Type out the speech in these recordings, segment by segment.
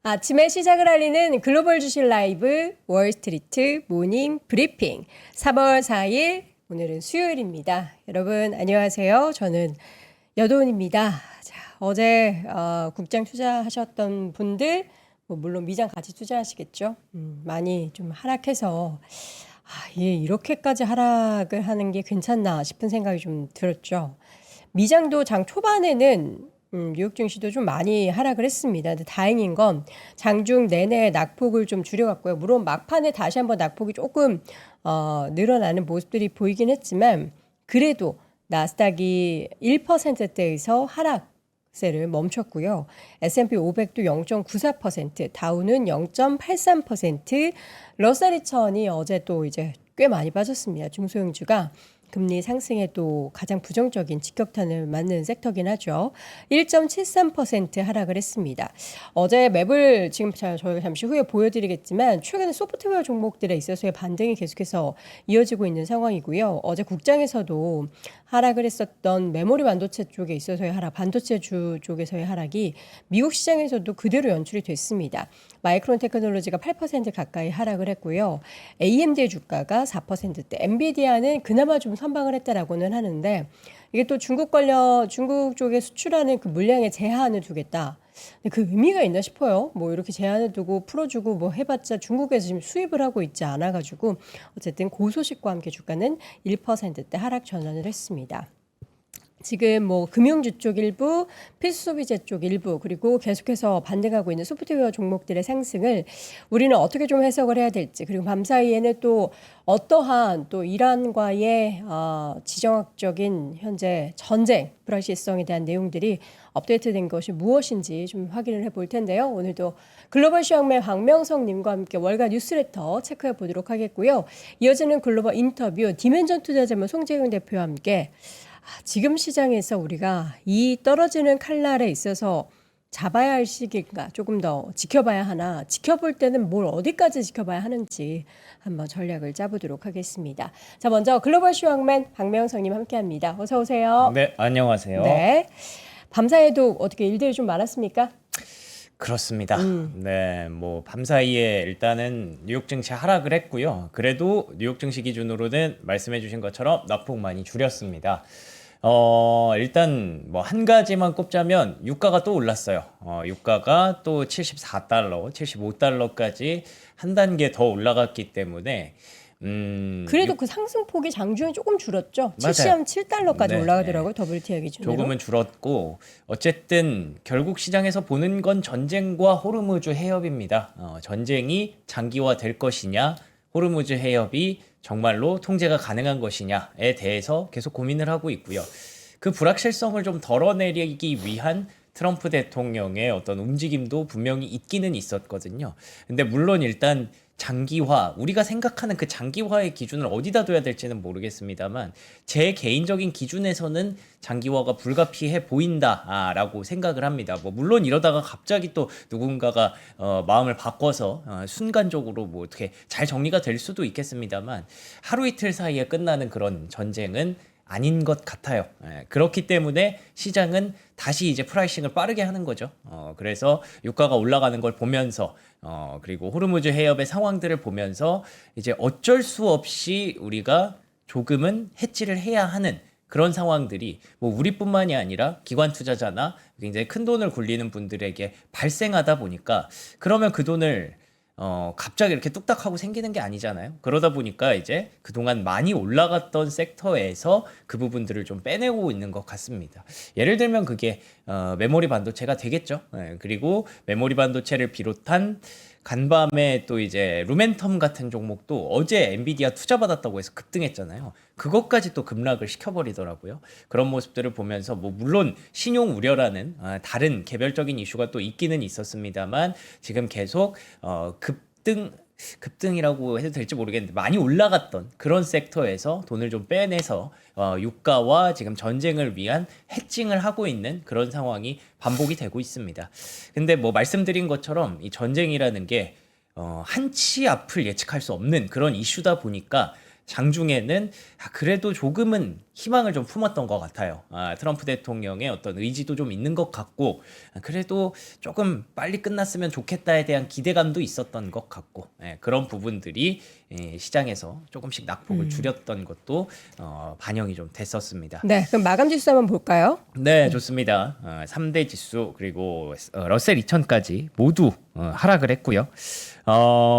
아침에 시작을 알리는 글로벌 주식 라이브 월스트리트 모닝 브리핑 3월 4일 오늘은 수요일입니다. 여러분 안녕하세요. 저는 여도은입니다. 자, 어제 국장 투자하셨던 분들 물론 미장 같이 투자하시겠죠. 많이 좀 하락해서 이렇게까지 하락을 하는 게 괜찮나 싶은 생각이 좀 들었죠. 미장도 장 초반에는 뉴욕 증시도 좀 많이 하락을 했습니다. 근데 다행인 건 장중 내내 낙폭을 좀 줄여갔고요. 물론 막판에 다시 한번 낙폭이 조금 늘어나는 모습들이 보이긴 했지만 그래도 나스닥이 1%대에서 하락세를 멈췄고요. S&P 500도 0.94%, 다우는 0.83%, 러셀 2000이 어제 또 이제 꽤 많이 빠졌습니다. 중소형주가 금리 상승에 또 가장 부정적인 직격탄을 맞는 섹터긴 하죠. 1.73% 하락을 했습니다. 어제 맵을 지금 저희가 잠시 후에 보여드리겠지만 최근에 소프트웨어 종목들에 있어서의 반등이 계속해서 이어지고 있는 상황이고요. 어제 국장에서도 하락을 했었던 메모리 반도체 쪽에 있어서의 하락, 반도체 주 쪽에서의 하락이 미국 시장에서도 그대로 연출이 됐습니다. 마이크론 테크놀로지가 8% 가까이 하락을 했고요. AMD의 주가가 4%대, 엔비디아는 그나마 좀 선방을 했다라고는 하는데 이게 또 중국 쪽에 수출하는 그 물량에 제한을 두겠다. 근데 그 의미가 있나 싶어요. 뭐 이렇게 제한을 두고 풀어주고 뭐 해봤자 중국에서 지금 수입을 하고 있지 않아가지고 어쨌든 고소식과 함께 주가는 1%대 하락 전환을 했습니다. 지금 뭐 금융주 쪽 일부, 필수소비재 쪽 일부, 그리고 계속해서 반등하고 있는 소프트웨어 종목들의 상승을 우리는 어떻게 좀 해석을 해야 될지, 그리고 밤사이에는 또 어떠한 또 이란과의 지정학적인 현재 전쟁 불확실성에 대한 내용들이 업데이트된 것이 무엇인지 좀 확인을 해볼 텐데요. 오늘도 글로벌 시황맨 박명성님과 함께 월간 뉴스레터 체크해 보도록 하겠고요. 이어지는 글로벌 인터뷰 디멘전 투자자문 송재용 대표와 함께 지금 시장에서 우리가 이 떨어지는 칼날에 있어서 잡아야 할 시기인가 조금 더 지켜봐야 하나, 지켜볼 때는 뭘 어디까지 지켜봐야 하는지 한번 전략을 짜보도록 하겠습니다. 자, 먼저 글로벌 시황맨 박명성님 함께합니다. 어서 오세요. 네, 안녕하세요. 네, 밤사이에도 어떻게 일들이 좀 많았습니까? 그렇습니다. 네, 뭐 밤사이에 일단은 뉴욕 증시 하락을 했고요. 그래도 뉴욕 증시 기준으로는 말씀해주신 것처럼 낙폭 많이 줄였습니다. 일단 뭐 한 가지만 꼽자면 유가가 또 올랐어요. 유가가 또 74달러, 75달러까지 한 단계 더 올라갔기 때문에 그래도 그 상승폭이 장중에 조금 줄었죠. 맞아요. 77달러까지 네, 올라가더라고요. WTI 기준으로. 조금은 줄었고 어쨌든 결국 시장에서 보는 건 전쟁과 호르무즈 해협입니다. 전쟁이 장기화될 것이냐, 호르무즈 해협이 정말로 통제가 가능한 것이냐에 대해서 계속 고민을 하고 있고요. 그 불확실성을 좀 덜어내리기 위한 트럼프 대통령의 어떤 움직임도 분명히 있기는 있었거든요. 근데 물론 일단 장기화, 우리가 생각하는 그 장기화의 기준을 어디다 둬야 될지는 모르겠습니다만 제 개인적인 기준에서는 장기화가 불가피해 보인다라고 생각을 합니다. 뭐 물론 이러다가 갑자기 또 누군가가 마음을 바꿔서 순간적으로 뭐 어떻게 잘 정리가 될 수도 있겠습니다만 하루 이틀 사이에 끝나는 그런 전쟁은 아닌 것 같아요. 그렇기 때문에 시장은 다시 이제 프라이싱을 빠르게 하는 거죠. 그래서 유가가 올라가는 걸 보면서 그리고 호르무즈 해협의 상황들을 보면서 이제 어쩔 수 없이 우리가 조금은 해지를 해야 하는 그런 상황들이 뭐 우리뿐만이 아니라 기관 투자자나 굉장히 큰 돈을 굴리는 분들에게 발생하다 보니까 그러면 그 돈을 갑자기 이렇게 뚝딱 하고 생기는 게 아니잖아요. 그러다 보니까 이제 그동안 많이 올라갔던 섹터에서 그 부분들을 좀 빼내고 있는 것 같습니다. 예를 들면 그게 메모리 반도체가 되겠죠. 그리고 메모리 반도체를 비롯한 간밤에 또 이제 루멘텀 같은 종목도 어제 엔비디아 투자받았다고 해서 급등했잖아요. 그것까지 또 급락을 시켜버리더라고요. 그런 모습들을 보면서 뭐 물론 신용 우려라는 다른 개별적인 이슈가 또 있기는 있었습니다만 지금 계속 급등이라고 해도 될지 모르겠는데 많이 올라갔던 그런 섹터에서 돈을 좀 빼내서 유가와 지금 전쟁을 위한 해칭을 하고 있는 그런 상황이 반복이 되고 있습니다. 근데 뭐 말씀드린 것처럼 이 전쟁이라는 게 한치 앞을 예측할 수 없는 그런 이슈다 보니까 장중에는 그래도 조금은 희망을 좀 품었던 것 같아요. 트럼프 대통령의 어떤 의지도 좀 있는 것 같고 그래도 조금 빨리 끝났으면 좋겠다에 대한 기대감도 있었던 것 같고 그런 부분들이 시장에서 조금씩 낙폭을 줄였던 것도 반영이 좀 됐었습니다. 네, 그럼 마감 지수 한번 볼까요? 네, 좋습니다. 3대 지수 그리고 러셀 2000까지 모두 하락을 했고요.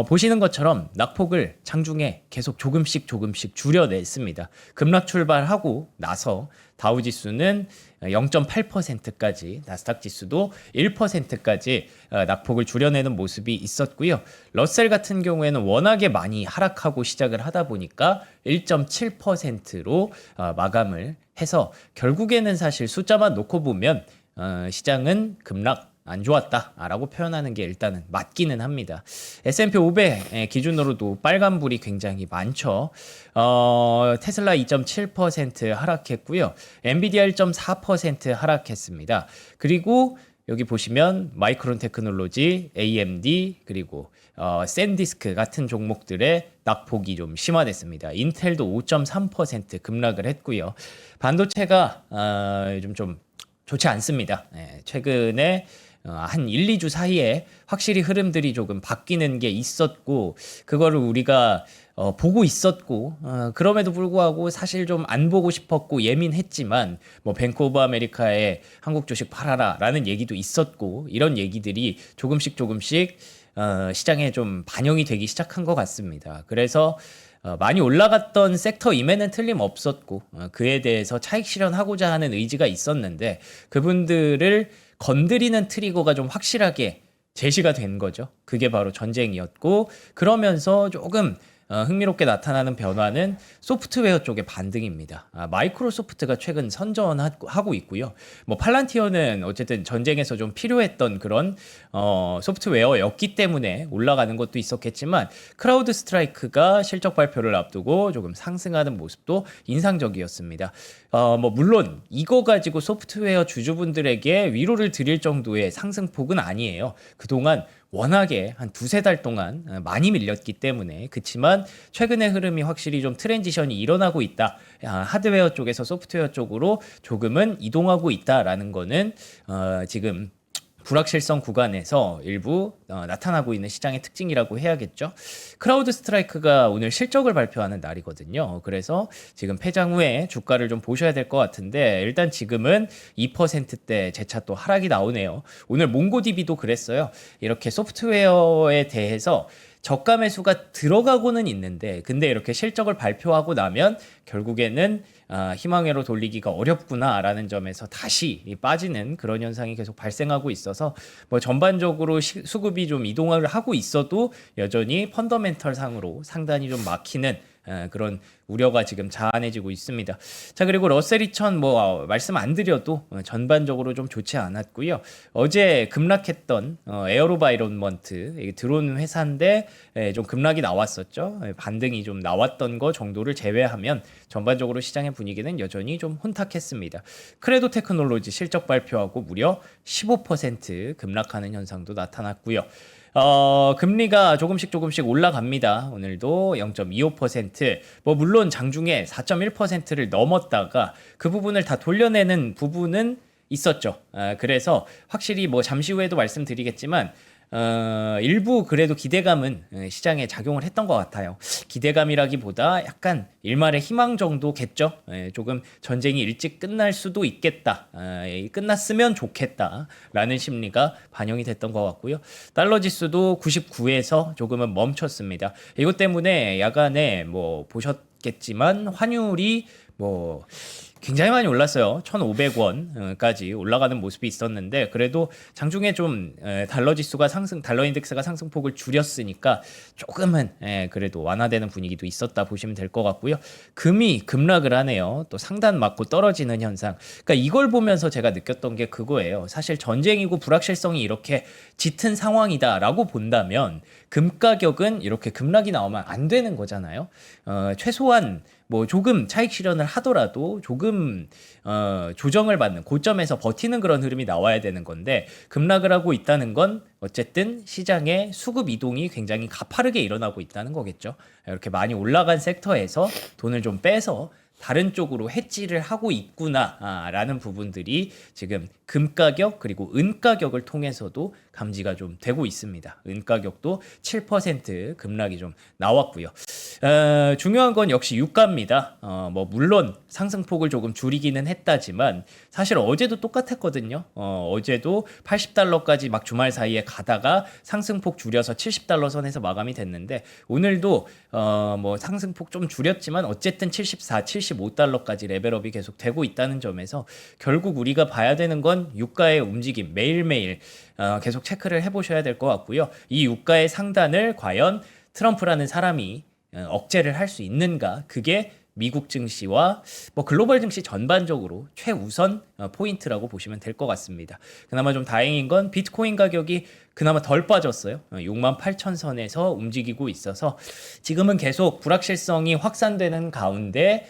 보시는 것처럼 낙폭을 장중에 계속 조금씩 줄여냈습니다. 급락 출발하고 나서 다우 지수는 0.8%까지, 나스닥 지수도 1%까지 낙폭을 줄여내는 모습이 있었고요. 러셀 같은 경우에는 워낙에 많이 하락하고 시작을 하다 보니까 1.7%로 마감을 해서 결국에는 사실 숫자만 놓고 보면 시장은 급락 안 좋았다라고 표현하는 게 일단은 맞기는 합니다. S&P 500 기준으로도 빨간불이 굉장히 많죠. 테슬라 2.7% 하락했고요. 엔비디아 1.4% 하락했습니다. 그리고 여기 보시면 마이크론 테크놀로지, AMD 그리고 샌디스크 같은 종목들의 낙폭이 좀 심화됐습니다. 인텔도 5.3% 급락을 했고요. 반도체가 요즘 좀 좋지 않습니다. 최근에 한 1, 2주 사이에 확실히 흐름들이 조금 바뀌는 게 있었고 그거를 우리가 보고 있었고 그럼에도 불구하고 사실 좀 안 보고 싶었고 예민했지만 뭐 뱅크 오브 아메리카의 한국 주식 팔아라라는 얘기도 있었고 이런 얘기들이 조금씩 시장에 좀 반영이 되기 시작한 것 같습니다. 그래서 많이 올라갔던 섹터임에는 틀림없었고 그에 대해서 차익 실현하고자 하는 의지가 있었는데 그분들을 건드리는 트리거가 좀 확실하게 제시가 된 거죠. 그게 바로 전쟁이었고 그러면서 조금 흥미롭게 나타나는 변화는 소프트웨어 쪽의 반등입니다. 마이크로소프트가 최근 선전하고 있고요. 뭐 팔란티어는 어쨌든 전쟁에서 좀 필요했던 그런 소프트웨어였기 때문에 올라가는 것도 있었겠지만 크라우드 스트라이크가 실적 발표를 앞두고 조금 상승하는 모습도 인상적이었습니다. 뭐 물론 이거 가지고 소프트웨어 주주분들에게 위로를 드릴 정도의 상승폭은 아니에요. 그동안 워낙에 한 두세 달 동안 많이 밀렸기 때문에 그렇지만 최근의 흐름이 확실히 좀 트랜지션이 일어나고 있다. 하드웨어 쪽에서 소프트웨어 쪽으로 조금은 이동하고 있다라는 거는 지금 불확실성 구간에서 일부 나타나고 있는 시장의 특징이라고 해야겠죠. 크라우드 스트라이크가 오늘 실적을 발표하는 날이거든요. 그래서 지금 폐장 후에 주가를 좀 보셔야 될 것 같은데 일단 지금은 2%대 재차 또 하락이 나오네요. 오늘 몽고디비도 그랬어요. 이렇게 소프트웨어에 대해서 저가 매수가 들어가고는 있는데 근데 이렇게 실적을 발표하고 나면 결국에는 희망회로 돌리기가 어렵구나라는 점에서 다시 빠지는 그런 현상이 계속 발생하고 있어서 뭐 전반적으로 수급이 좀 이동을 하고 있어도 여전히 펀더멘털 상으로 상당히 좀 막히는 그런 우려가 지금 자아내지고 있습니다. 자 그리고 러셀 2000 뭐 말씀 안 드려도 전반적으로 좀 좋지 않았고요. 어제 급락했던 에어로바이론먼트 드론 회사인데 좀 급락이 나왔었죠. 반등이 좀 나왔던 거 정도를 제외하면 전반적으로 시장의 분위기는 여전히 좀 혼탁했습니다. 크레도 테크놀로지 실적 발표하고 무려 15% 급락하는 현상도 나타났고요. 금리가 조금씩 올라갑니다. 오늘도 0.25%. 뭐 물론 장중에 4.1%를 넘었다가 그 부분을 다 돌려내는 부분은 있었죠. 그래서 확실히 뭐 잠시 후에도 말씀드리겠지만 일부 그래도 기대감은 시장에 작용을 했던 것 같아요. 기대감이라기보다 약간 일말의 희망 정도겠죠. 조금 전쟁이 일찍 끝날 수도 있겠다. 끝났으면 좋겠다라는 심리가 반영이 됐던 것 같고요. 달러 지수도 99에서 조금은 멈췄습니다. 이것 때문에 야간에 뭐 보셨겠지만 환율이 뭐 굉장히 많이 올랐어요. 1,500원까지 올라가는 모습이 있었는데 그래도 장중에 좀 달러 지수가 달러 인덱스가 상승폭을 줄였으니까 조금은 그래도 완화되는 분위기도 있었다 보시면 될 것 같고요. 금이 급락을 하네요. 또 상단 맞고 떨어지는 현상. 그러니까 이걸 보면서 제가 느꼈던 게 그거예요. 사실 전쟁이고 불확실성이 이렇게 짙은 상황이다라고 본다면 금 가격은 이렇게 급락이 나오면 안 되는 거잖아요. 최소한 뭐 조금 차익 실현을 하더라도 조금 조정을 받는 고점에서 버티는 그런 흐름이 나와야 되는 건데 급락을 하고 있다는 건 어쨌든 시장의 수급 이동이 굉장히 가파르게 일어나고 있다는 거겠죠. 이렇게 많이 올라간 섹터에서 돈을 좀 빼서 다른 쪽으로 해지를 하고 있구나라는 부분들이 지금 금 가격 그리고 은 가격을 통해서도 감지가 좀 되고 있습니다. 은 가격도 7% 급락이 좀 나왔고요. 중요한 건 역시 유가입니다. 뭐 물론 상승폭을 조금 줄이기는 했다지만 사실 어제도 똑같았거든요. 어제도 80달러까지 막 주말 사이에 가다가 상승폭 줄여서 70달러 선에서 마감이 됐는데 오늘도 뭐 상승폭 좀 줄였지만 어쨌든 74, 75달러까지 레벨업이 계속 되고 있다는 점에서 결국 우리가 봐야 되는 건 유가의 움직임 매일매일 계속 체크를 해보셔야 될 것 같고요. 이 유가의 상단을 과연 트럼프라는 사람이 억제를 할 수 있는가? 그게 미국 증시와 뭐 글로벌 증시 전반적으로 최우선 포인트라고 보시면 될 것 같습니다. 그나마 좀 다행인 건 비트코인 가격이 그나마 덜 빠졌어요. 68,000선에서 움직이고 있어서 지금은 계속 불확실성이 확산되는 가운데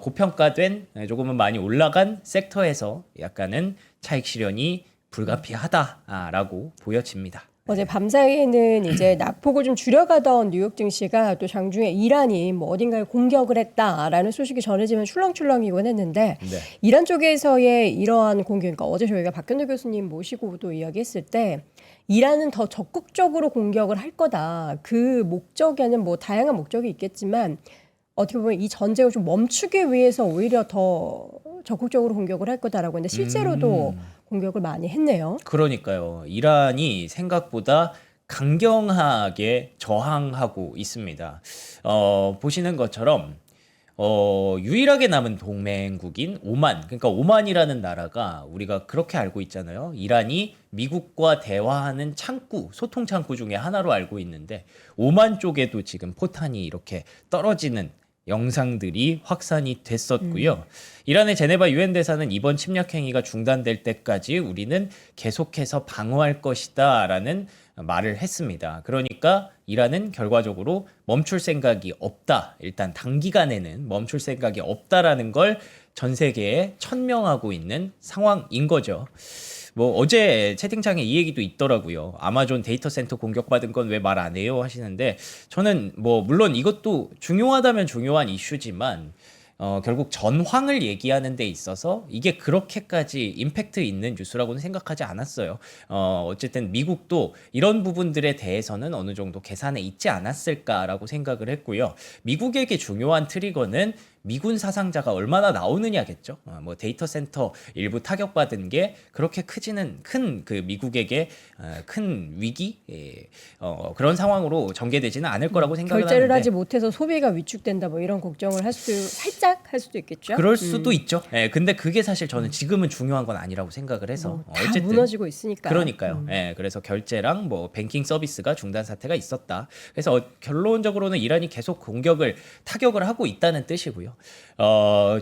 고평가된 조금은 많이 올라간 섹터에서 약간은 차익 실현이 불가피하다라고 보여집니다. 어제 밤사이에는 이제 낙폭을 좀 줄여가던 뉴욕 증시가 또 장중에 이란이 뭐 어딘가에 공격을 했다라는 소식이 전해지면 출렁출렁이곤 했는데 네. 이란 쪽에서의 이러한 공격, 그러니까 어제 저희가 박현도 교수님 모시고도 이야기했을 때 이란은 더 적극적으로 공격을 할 거다. 그 목적에는 뭐 다양한 목적이 있겠지만 어떻게 보면 이 전쟁을 좀 멈추기 위해서 오히려 더 적극적으로 공격을 할 거다라고 했는데 실제로도 공격을 많이 했네요. 그러니까요. 이란이 생각보다 강경하게 저항하고 있습니다. 보시는 것처럼 유일하게 남은 동맹국인 오만, 그러니까 오만이라는 나라가 우리가 그렇게 알고 있잖아요. 이란이 미국과 대화하는 창구, 소통 창구 중에 하나로 알고 있는데 오만 쪽에도 지금 포탄이 이렇게 떨어지는 영상들이 확산이 됐었고요. 이란의 제네바 유엔 대사는 이번 침략 행위가 중단될 때까지 우리는 계속해서 방어할 것이다라는 말을 했습니다. 그러니까 이란은 결과적으로 멈출 생각이 없다. 일단 단기간에는 멈출 생각이 없다라는 걸 전 세계에 천명하고 있는 상황인 거죠. 뭐 어제 채팅창에 이 얘기도 있더라고요. 아마존 데이터 센터 공격받은 건 왜 말 안 해요 하시는데 저는 뭐 물론 이것도 중요하다면 중요한 이슈지만 결국 전황을 얘기하는 데 있어서 이게 그렇게까지 임팩트 있는 뉴스라고는 생각하지 않았어요. 어쨌든 미국도 이런 부분들에 대해서는 어느 정도 계산에 있지 않았을까라고 생각을 했고요. 미국에게 중요한 트리거는 미군 사상자가 얼마나 나오느냐겠죠. 뭐 데이터 센터 일부 타격받은 게 그렇게 크지는 큰 그 미국에게 큰 위기 그런 상황으로 전개되지는 않을 거라고 생각을 결제를 하는데 하지 못해서 소비가 위축된다 뭐 이런 걱정을 살짝 할 수도 있겠죠. 그럴 수도 있죠. 예, 근데 그게 사실 저는 지금은 중요한 건 아니라고 생각을 해서 다 무너지고 있으니까. 그러니까요. 예, 그래서 결제랑 뭐 뱅킹 서비스가 중단 사태가 있었다. 그래서 결론적으로는 이란이 계속 타격을 하고 있다는 뜻이고요.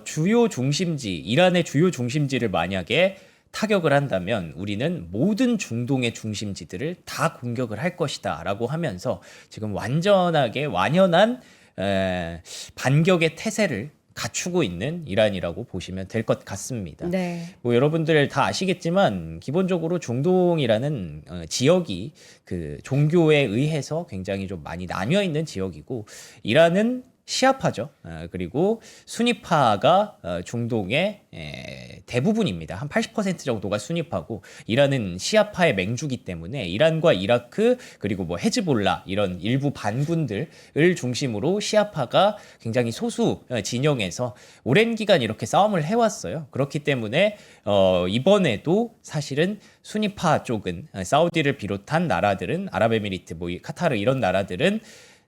주요 중심지, 이란의 주요 중심지를 만약에 타격을 한다면 우리는 모든 중동의 중심지들을 다 공격을 할 것이다라고 하면서 지금 완연한 반격의 태세를 갖추고 있는 이란이라고 보시면 될 것 같습니다. 네. 뭐 여러분들 다 아시겠지만 기본적으로 중동이라는 지역이 그 종교에 의해서 굉장히 좀 많이 나뉘어 있는 지역이고 이란은 시아파죠. 그리고 수니파가 중동의 대부분입을 한 80% 정도가 수니파고 이란은 시아파의 맹주기 때문에 이란과 이라크 그리고 뭐 헤즈볼라 이런 일부 반군들을 중심으로 시아파가 굉장히 소수 진영에서 오랜 기간 이렇게 싸움을 해왔어요. 그렇기 때문에 이번에도 사실은 수니파 쪽은 사우디를 비롯한 나라들은 아랍에미리트, 뭐 카타르 이런 나라들은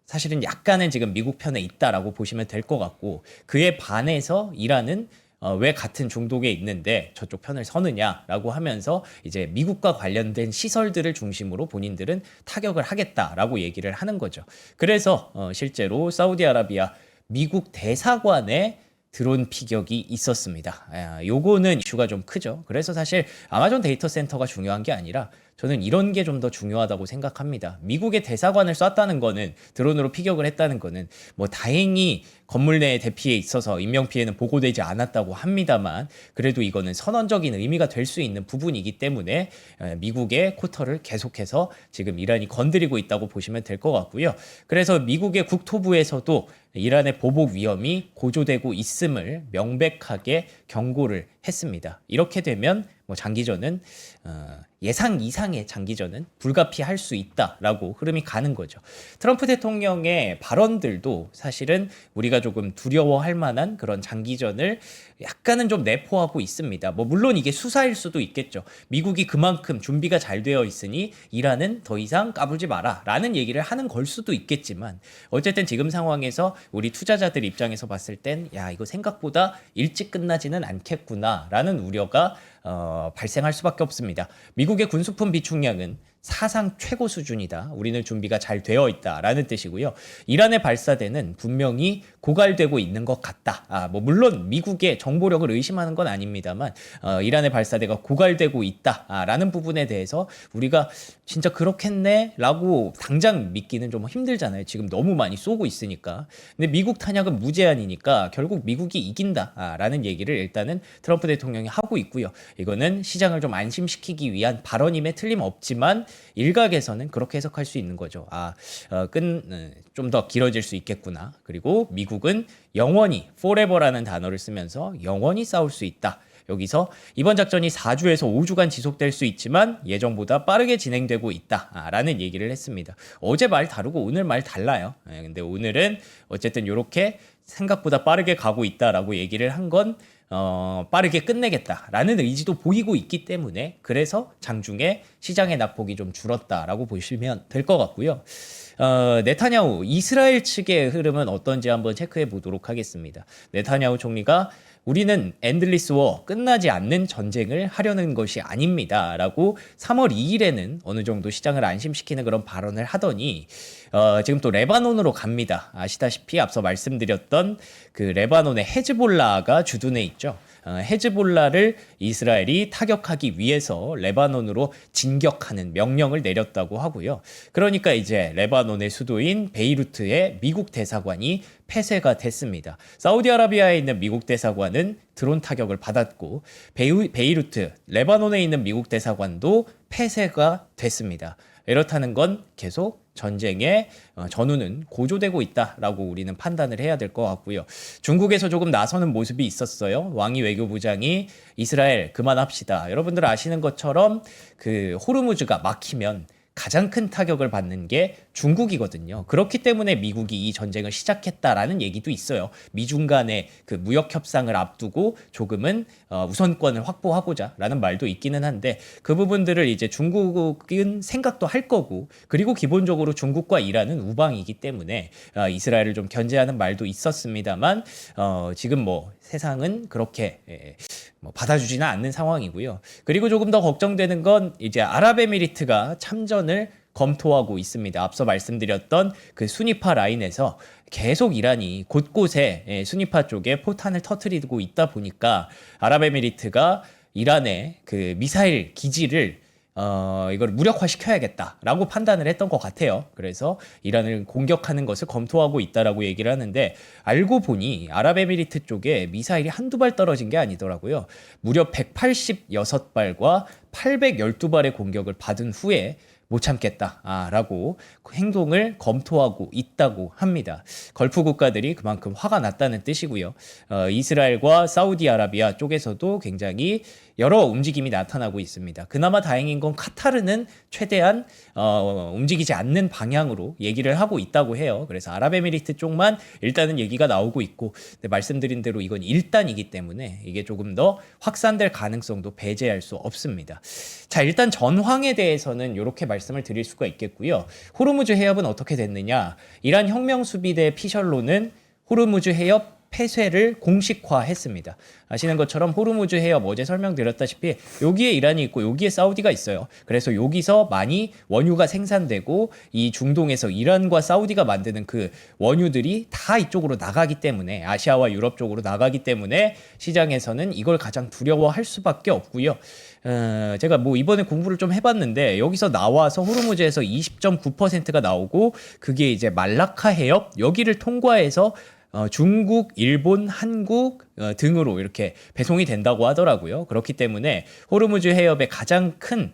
사실은 약간은 지금 미국 편에 있다라고 보시면 될 것 같고 그에 반해서 이란은 왜 같은 중동에 있는데 저쪽 편을 서느냐라고 하면서 이제 미국과 관련된 시설들을 중심으로 본인들은 타격을 하겠다라고 얘기를 하는 거죠. 그래서 실제로 사우디아라비아 미국 대사관에 드론 피격이 있었습니다. 요거는 이슈가 좀 크죠. 그래서 사실 아마존 데이터 센터가 중요한 게 아니라 저는 이런 게 좀 더 중요하다고 생각합니다. 미국의 대사관을 쐈다는 거는 드론으로 피격을 했다는 거는 뭐 다행히 건물 내 대피에 있어서 인명피해는 보고되지 않았다고 합니다만 그래도 이거는 선언적인 의미가 될 수 있는 부분이기 때문에 미국의 쿼터를 계속해서 지금 이란이 건드리고 있다고 보시면 될 것 같고요. 그래서 미국의 국토부에서도 이란의 보복 위험이 고조되고 있음을 명백하게 경고를 했습니다. 이렇게 되면 뭐 장기전은 예상 이상의 장기전은 불가피할 수 있다라고 흐름이 가는 거죠. 트럼프 대통령의 발언들도 사실은 우리가 조금 두려워할 만한 그런 장기전을 약간은 좀 내포하고 있습니다. 뭐 물론 이게 수사일 수도 있겠죠. 미국이 그만큼 준비가 잘 되어 있으니 이란은 더 이상 까불지 마라라는 얘기를 하는 걸 수도 있겠지만 어쨌든 지금 상황에서 우리 투자자들 입장에서 봤을 땐 야 이거 생각보다 일찍 끝나지는 않겠구나라는 우려가 발생할 수밖에 없습니다. 미국의 군수품 비축량은 사상 최고 수준이다. 우리는 준비가 잘 되어 있다라는 뜻이고요. 이란의 발사대는 분명히 고갈되고 있는 것 같다. 뭐 물론 미국의 정보력을 의심하는 건 아닙니다만 이란의 발사대가 고갈되고 있다라는 부분에 대해서 우리가 진짜 그렇겠네라고 당장 믿기는 좀 힘들잖아요. 지금 너무 많이 쏘고 있으니까. 근데 미국 탄약은 무제한이니까 결국 미국이 이긴다라는 얘기를 일단은 트럼프 대통령이 하고 있고요. 이거는 시장을 좀 안심시키기 위한 발언임에 틀림없지만 일각에서는 그렇게 해석할 수 있는 거죠. 좀 더 길어질 수 있겠구나. 그리고 미국은 영원히 forever라는 단어를 쓰면서 영원히 싸울 수 있다. 여기서 이번 작전이 4주에서 5주간 지속될 수 있지만 예정보다 빠르게 진행되고 있다라는 얘기를 했습니다. 어제 말 다르고 오늘 말 달라요. 근데 오늘은 어쨌든 이렇게 생각보다 빠르게 가고 있다라고 얘기를 한 건 빠르게 끝내겠다라는 의지도 보이고 있기 때문에 그래서 장중에 시장의 낙폭이 좀 줄었다라고 보시면 될 것 같고요. 네타냐후 이스라엘 측의 흐름은 어떤지 한번 체크해 보도록 하겠습니다. 네타냐후 총리가 우리는 엔들리스 워 끝나지 않는 전쟁을 하려는 것이 아닙니다. 라고 3월 2일에는 어느 정도 시장을 안심시키는 그런 발언을 하더니 지금 또 레바논으로 갑니다. 아시다시피 앞서 말씀드렸던 그 레바논의 헤즈볼라가 주둔해 있죠. 헤즈볼라를 이스라엘이 타격하기 위해서 레바논으로 진격하는 명령을 내렸다고 하고요. 그러니까 이제 레바논의 수도인 베이루트의 미국 대사관이 폐쇄가 됐습니다. 사우디아라비아에 있는 미국 대사관은 드론 타격을 받았고 베이루트, 레바논에 있는 미국 대사관도 폐쇄가 됐습니다. 이렇다는 건 계속 전쟁의 전후는 고조되고 있다라고 우리는 판단을 해야 될 것 같고요. 중국에서 조금 나서는 모습이 있었어요. 왕이 외교부장이 이스라엘 그만합시다. 여러분들 아시는 것처럼 그 호르무즈가 막히면 가장 큰 타격을 받는 게 중국이거든요. 그렇기 때문에 미국이 이 전쟁을 시작했다라는 얘기도 있어요. 미중 간의 그 무역 협상을 앞두고 조금은 우선권을 확보하고자라는 말도 있기는 한데 그 부분들을 이제 중국은 생각도 할 거고 그리고 기본적으로 중국과 이란은 우방이기 때문에 이스라엘을 좀 견제하는 말도 있었습니다만 지금 뭐 세상은 그렇게 받아주지는 않는 상황이고요. 그리고 조금 더 걱정되는 건 이제 아랍에미리트가 참전을 검토하고 있습니다. 앞서 말씀드렸던 그 순위파 라인에서 계속 이란이 곳곳에 순위파 쪽에 포탄을 터뜨리고 있다 보니까 아랍에미리트가 이란의 그 미사일 기지를 이걸 무력화시켜야겠다라고 판단을 했던 것 같아요. 그래서 이란을 공격하는 것을 검토하고 있다라고 얘기를 하는데 알고 보니 아랍에미리트 쪽에 미사일이 한두 발 떨어진 게 아니더라고요. 무려 186발과 812발의 공격을 받은 후에 못 참겠다라고 행동을 검토하고 있다고 합니다. 걸프 국가들이 그만큼 화가 났다는 뜻이고요. 이스라엘과 사우디아라비아 쪽에서도 굉장히 여러 움직임이 나타나고 있습니다. 그나마 다행인 건 카타르는 최대한 움직이지 않는 방향으로 얘기를 하고 있다고 해요. 그래서 아랍에미리트 쪽만 일단은 얘기가 나오고 있고 근데 말씀드린 대로 이건 일단이기 때문에 이게 조금 더 확산될 가능성도 배제할 수 없습니다. 자, 일단 전황에 대해서는 이렇게 말씀을 드릴 수가 있겠고요. 호르무즈 해협은 어떻게 됐느냐? 이란 혁명수비대 피셜로는 호르무즈 해협 폐쇄를 공식화했습니다. 아시는 것처럼 호르무즈 해협 어제 설명드렸다시피 여기에 이란이 있고 여기에 사우디가 있어요. 그래서 여기서 많이 원유가 생산되고 이 중동에서 이란과 사우디가 만드는 그 원유들이 다 이쪽으로 나가기 때문에 아시아와 유럽 쪽으로 나가기 때문에 시장에서는 이걸 가장 두려워할 수밖에 없고요. 제가 뭐 이번에 공부를 좀 해봤는데 여기서 나와서 호르무즈에서 20.9%가 나오고 그게 이제 말라카 해협 여기를 통과해서 중국, 일본, 한국 등으로 이렇게 배송이 된다고 하더라고요. 그렇기 때문에 호르무즈 해협의 가장 큰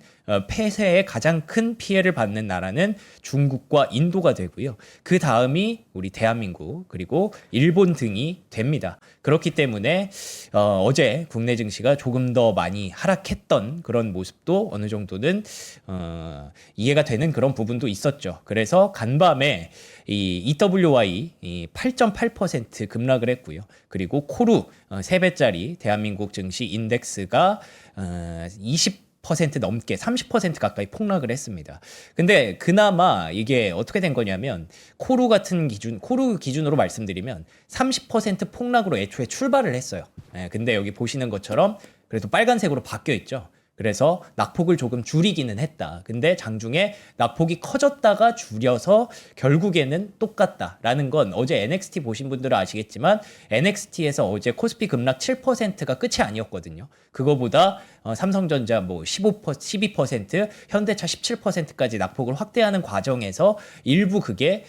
폐쇄에 가장 큰 피해를 받는 나라는 중국과 인도가 되고요. 그 다음이 우리 대한민국 그리고 일본 등이 됩니다. 그렇기 때문에 어제 국내 증시가 조금 더 많이 하락했던 그런 모습도 어느 정도는 이해가 되는 그런 부분도 있었죠. 그래서 간밤에 이 EWY 8.8% 급락을 했고요. 그리고 코루 3배짜리 대한민국 증시 인덱스가 20% 넘게 30% 가까이 폭락을 했습니다. 근데 그나마 이게 어떻게 된 거냐면 코루 기준으로 말씀드리면 30% 폭락으로 애초에 출발을 했어요. 근데 여기 보시는 것처럼 그래도 빨간색으로 바뀌어 있죠. 그래서 낙폭을 조금 줄이기는 했다. 근데 장중에 낙폭이 커졌다가 줄여서 결국에는 똑같다라는 건 어제 NXT 보신 분들은 아시겠지만 NXT에서 어제 코스피 급락 7%가 끝이 아니었거든요. 그거보다 삼성전자 뭐 12%, 현대차 17%까지 낙폭을 확대하는 과정에서 일부 그게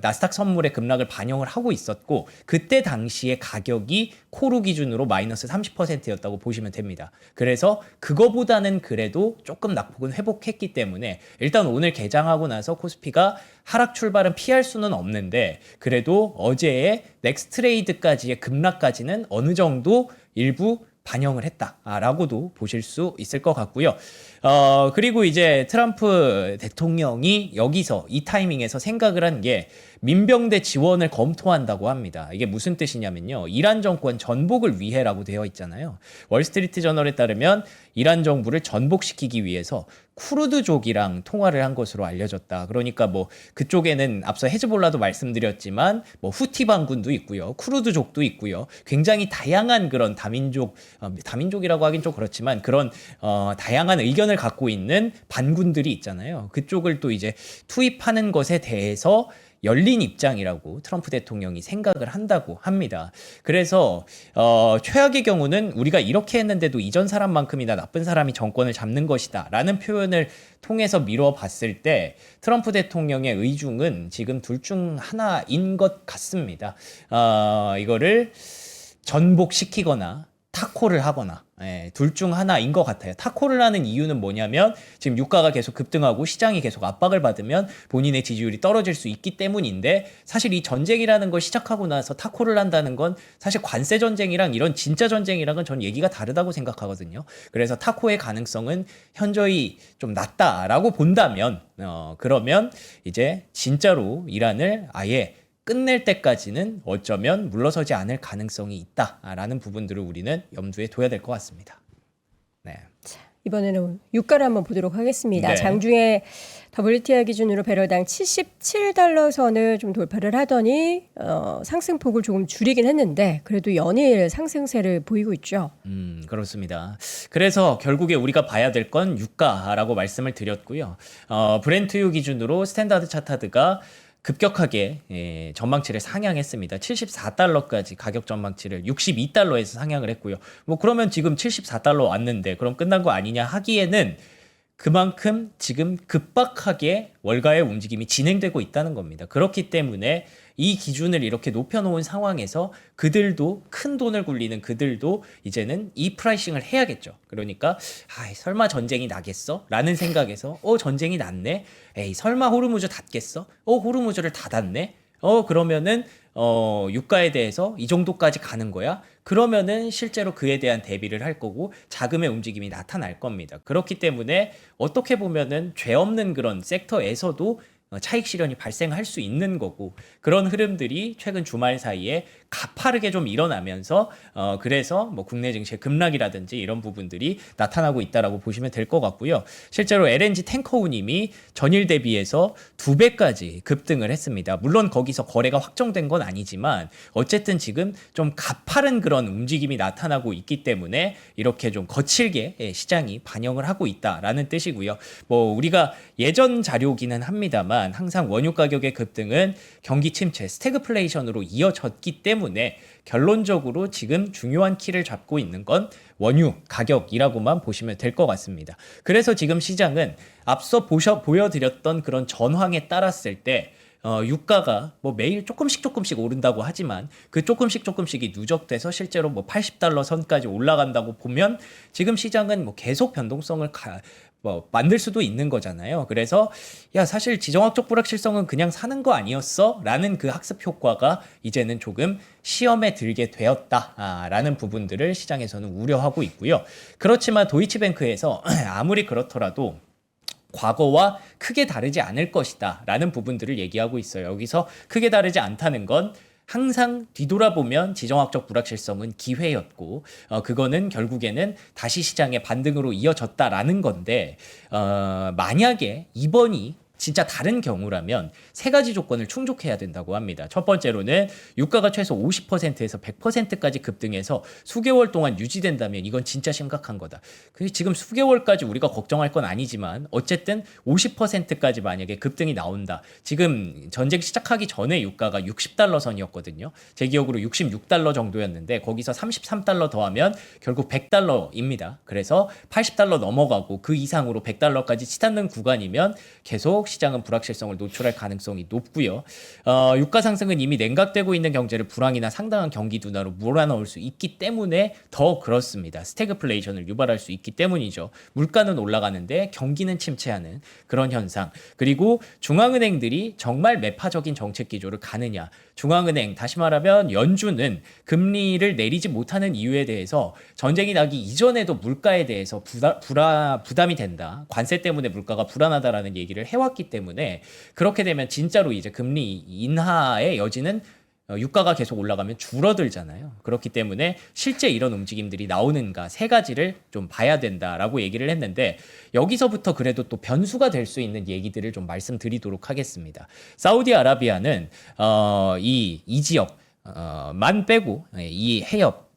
나스닥 선물의 급락을 반영을 하고 있었고 그때 당시의 가격이 코루 기준으로 마이너스 30%였다고 보시면 됩니다. 그래서 그거보다는 그래도 조금 낙폭은 회복했기 때문에 일단 오늘 개장하고 나서 코스피가 하락 출발은 피할 수는 없는데 그래도 어제의 넥스트레이드까지의 급락까지는 어느 정도 일부 반영을 했다라고도 보실 수 있을 것 같고요. 그리고 이제 트럼프 대통령이 여기서 이 타이밍에서 생각을 한 게 민병대 지원을 검토한다고 합니다. 이게 무슨 뜻이냐면요. 이란 정권 전복을 위해라고 되어 있잖아요. 월스트리트 저널에 따르면 이란 정부를 전복시키기 위해서 쿠르드족이랑 통화를 한 것으로 알려졌다. 그러니까 뭐 그쪽에는 앞서 헤즈볼라도 말씀드렸지만 뭐 후티 반군도 있고요. 쿠르드족도 있고요. 굉장히 다양한 그런 다민족이라고 하긴 좀 그렇지만 그런 다양한 의견을 갖고 있는 반군들이 있잖아요. 그쪽을 또 이제 투입하는 것에 대해서 열린 입장이라고 트럼프 대통령이 생각을 한다고 합니다. 그래서 최악의 경우는 우리가 이렇게 했는데도 이전 사람만큼이나 나쁜 사람이 정권을 잡는 것이다 라는 표현을 통해서 미뤄봤을 때 트럼프 대통령의 의중은 지금 둘 중 하나인 것 같습니다. 이거를 전복시키거나 타코를 하거나 둘 중 하나인 것 같아요. 타코를 하는 이유는 뭐냐면 지금 유가가 계속 급등하고 시장이 계속 압박을 받으면 본인의 지지율이 떨어질 수 있기 때문인데 사실 이 전쟁이라는 걸 시작하고 나서 타코를 한다는 건 사실 관세 전쟁이랑 이런 진짜 전쟁이랑은 전 얘기가 다르다고 생각하거든요. 그래서 타코의 가능성은 현저히 좀 낮다라고 본다면 그러면 이제 진짜로 이란을 아예 끝낼 때까지는 어쩌면 물러서지 않을 가능성이 있다라는 부분들을 우리는 염두에 둬야 될 것 같습니다. 네. 이번에는 유가를 한번 보도록 하겠습니다. 네. 장중에 WTI 기준으로 배럴당 77달러 선을 좀 돌파를 하더니 상승폭을 조금 줄이긴 했는데 그래도 연일 상승세를 보이고 있죠. 그렇습니다. 그래서 결국에 우리가 봐야 될 건 유가라고 말씀을 드렸고요. 브렌트유 기준으로 스탠다드 차타드가 급격하게 전망치를 상향했습니다. 74달러까지 가격 전망치를 62달러에서 상향을 했고요. 뭐 그러면 지금 74달러 왔는데 그럼 끝난 거 아니냐 하기에는 그만큼 지금 급박하게 월가의 움직임이 진행되고 있다는 겁니다. 그렇기 때문에 이 기준을 이렇게 높여놓은 상황에서 그들도 큰 돈을 굴리는 그들도 이제는 이 프라이싱을 해야겠죠. 그러니까 설마 전쟁이 나겠어? 라는 생각에서 전쟁이 났네? 에이 설마 호르무즈 닫겠어? 호르무즈를 닫았네? 그러면은 유가에 대해서 이 정도까지 가는 거야? 그러면은 실제로 그에 대한 대비를 할 거고 자금의 움직임이 나타날 겁니다. 그렇기 때문에 어떻게 보면은 죄 없는 그런 섹터에서도 차익 실현이 발생할 수 있는 거고 그런 흐름들이 최근 주말 사이에 가파르게 좀 일어나면서 그래서 뭐 국내 증시의 급락이라든지 이런 부분들이 나타나고 있다라고 보시면 될 것 같고요. 실제로 LNG 탱커운임이 전일 대비해서 2배까지 급등을 했습니다. 물론 거기서 거래가 확정된 건 아니지만 어쨌든 지금 좀 가파른 그런 움직임이 나타나고 있기 때문에 이렇게 좀 거칠게 시장이 반영을 하고 있다라는 뜻이고요. 뭐 우리가 예전 자료기는 합니다만 항상 원유 가격의 급등은 경기 침체, 스태그플레이션으로 이어졌기 때문에 결론적으로 지금 중요한 키를 잡고 있는 건 원유 가격이라고만 보시면 될 것 같습니다. 그래서 지금 시장은 앞서 보여드렸던 그런 전황에 따랐을 때 유가가 뭐 매일 조금씩 오른다고 하지만 그 조금씩이 누적돼서 실제로 뭐 80달러 선까지 올라간다고 보면 지금 시장은 뭐 계속 변동성을 만들 수도 있는 거잖아요. 그래서 야 사실 지정학적 불확실성은 그냥 사는 거 아니었어? 라는 그 학습 효과가 이제는 조금 시험에 들게 되었다라는 부분들을 시장에서는 우려하고 있고요. 그렇지만 도이치뱅크에서 아무리 그렇더라도 과거와 크게 다르지 않을 것이다 라는 부분들을 얘기하고 있어요. 여기서 크게 다르지 않다는 건 항상 뒤돌아보면 지정학적 불확실성은 기회였고 그거는 결국에는 다시 시장의 반등으로 이어졌다라는 건데 만약에 이번이 진짜 다른 경우라면 세 가지 조건을 충족해야 된다고 합니다. 첫 번째로는 유가가 최소 50%에서 100%까지 급등해서 수개월 동안 유지된다면 이건 진짜 심각한 거다. 지금 수개월까지 우리가 걱정할 건 아니지만 어쨌든 50%까지 만약에 급등이 나온다. 지금 전쟁 시작하기 전에 유가가 60달러 선이었거든요. 제 기억으로 66달러 정도였는데 거기서 33달러 더하면 결국 100달러입니다. 그래서 80달러 넘어가고 그 이상으로 100달러까지 치닫는 구간이면 계속 시장은 불확실성을 노출할 가능성이 높고요. 유가 상승은 이미 냉각되고 있는 경제를 불황이나 상당한 경기 둔화로 몰아넣을 수 있기 때문에 더 그렇습니다. 스태그플레이션을 유발할 수 있기 때문이죠. 물가는 올라가는데 경기는 침체하는 그런 현상. 그리고 중앙은행들이 정말 매파적인 정책 기조를 가느냐. 중앙은행, 다시 말하면 연준은 금리를 내리지 못하는 이유에 대해서 전쟁이 나기 이전에도 물가에 대해서 부담이 된다. 관세 때문에 물가가 불안하다라는 얘기를 해왔기 때문에 그렇게 되면 진짜로 이제 금리 인하의 여지는 유가가 계속 올라가면 줄어들잖아요. 그렇기 때문에 실제 이런 움직임들이 나오는가 세 가지를 좀 봐야 된다라고 얘기를 했는데 여기서부터 그래도 또 변수가 될 수 있는 얘기들을 좀 말씀드리도록 하겠습니다. 사우디아라비아는 이 지역만 빼고 이 해협